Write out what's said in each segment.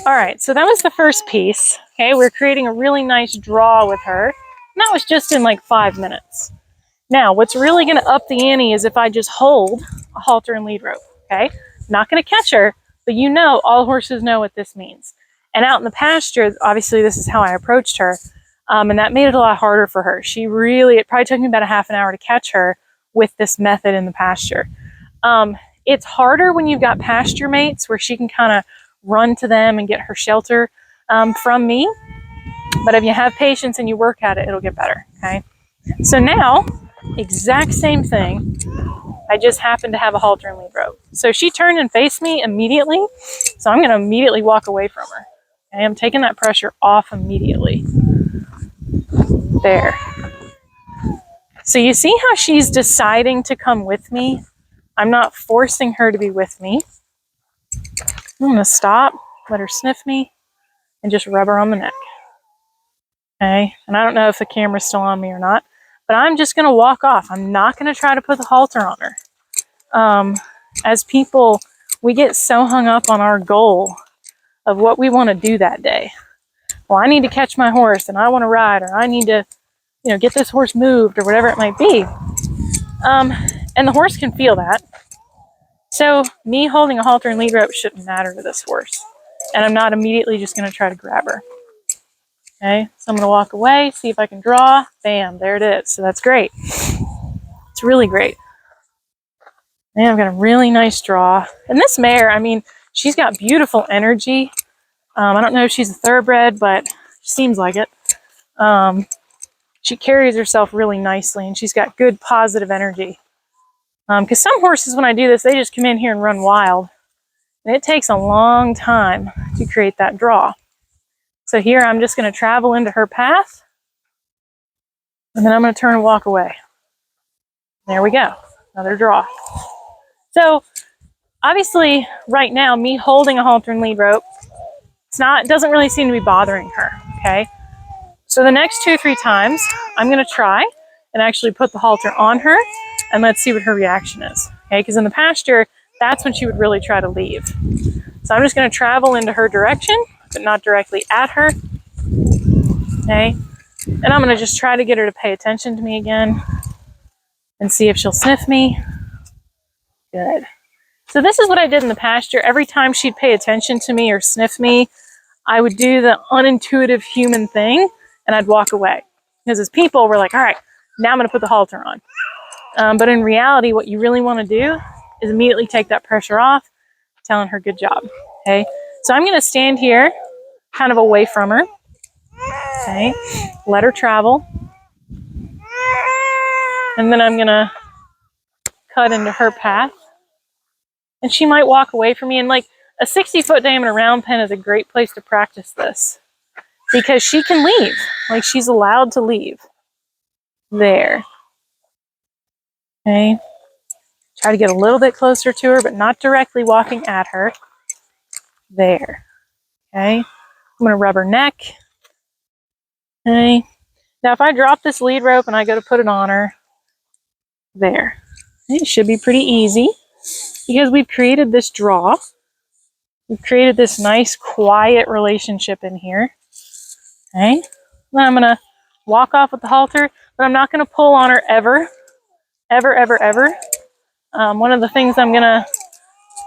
All right, so that was the first piece. Okay, we're creating a really nice draw with her. And that was just in like 5 minutes. Now, what's really going to up the ante is if I just hold a halter and lead rope. Okay, I'm not going to catch her, but you know, all horses know what this means. And out in the pasture, obviously, this is how I approached her. And that made it a lot harder for her. It probably took me about a half an hour to catch her with this method in the pasture. It's harder when you've got pasture mates where she can kind of run to them and get her shelter from me. But if you have patience and you work at it, it'll get better, okay? So now, exact same thing. I just happened to have a halter and lead rope. So she turned and faced me immediately. So I'm going to immediately walk away from her. Okay? I'm taking that pressure off immediately. There. So you see how she's deciding to come with me? I'm not forcing her to be with me. I'm going to stop, let her sniff me, and just rub her on the neck. Okay, and I don't know if the camera's still on me or not, but I'm just going to walk off. I'm not going to try to put the halter on her. As people, we get so hung up on our goal of what we want to do that day. Well, I need to catch my horse, and I want to ride, or I need to, get this horse moved, or whatever it might be. And the horse can feel that. So me holding a halter and lead rope shouldn't matter to this horse. And I'm not immediately just going to try to grab her. Okay, so I'm going to walk away, see if I can draw. Bam, there it is. So that's great. It's really great. And I've got a really nice draw. And this mare, I mean, she's got beautiful energy. I don't know if she's a thoroughbred, but she seems like it. She carries herself really nicely, and she's got good positive energy. Because some horses, when I do this, they just come in here and run wild. And it takes a long time to create that draw. So here I'm just going to travel into her path. And then I'm going to turn and walk away. There we go. Another draw. So obviously right now, me holding a halter and lead rope, it doesn't really seem to be bothering her. Okay. So the next 2 or 3 times, I'm going to try and actually put the halter on her. And let's see what her reaction is. Okay, because in the pasture, that's when she would really try to leave. So I'm just going to travel into her direction, but not directly at her. Okay, and I'm going to just try to get her to pay attention to me again and see if she'll sniff me. Good. So this is what I did in the pasture. Every time she'd pay attention to me or sniff me, I would do the unintuitive human thing and I'd walk away. Because as people, we're like, all right, now I'm going to put the halter on. But in reality, what you really want to do is immediately take that pressure off, telling her good job. Okay, so I'm going to stand here kind of away from her. Okay, let her travel. And then I'm going to cut into her path. And she might walk away from me. And like a 60-foot diameter round pen is a great place to practice this because she can leave. Like she's allowed to leave. There. Okay. Try to get a little bit closer to her, but not directly walking at her. There. Okay. I'm going to rub her neck. Okay. Now, if I drop this lead rope and I go to put it on her, there. It should be pretty easy because we've created this draw. We've created this nice, quiet relationship in here. Okay. Then I'm going to walk off with the halter, but I'm not going to pull on her ever. Ever, ever, ever. One of the things I'm going to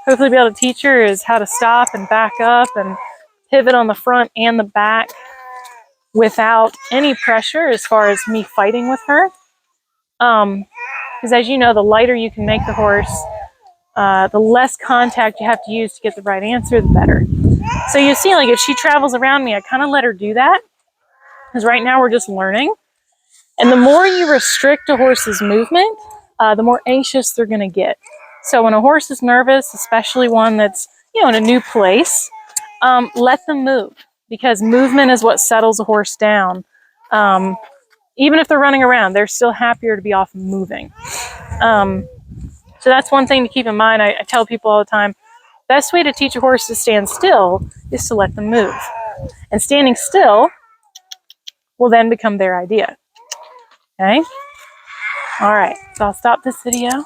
hopefully be able to teach her is how to stop and back up and pivot on the front and the back without any pressure as far as me fighting with her. Because as you know, the lighter you can make the horse, the less contact you have to use to get the right answer, the better. So you see, like if she travels around me, I kind of let her do that. Because right now we're just learning. And the more you restrict a horse's movement, the more anxious they're going to get. So when a horse is nervous, especially one that's, in a new place, let them move. Because movement is what settles a horse down. Even if they're running around, they're still happier to be off moving. So that's one thing to keep in mind. I tell people all the time, best way to teach a horse to stand still is to let them move. And standing still will then become their idea. Okay? All right, so I'll stop this video.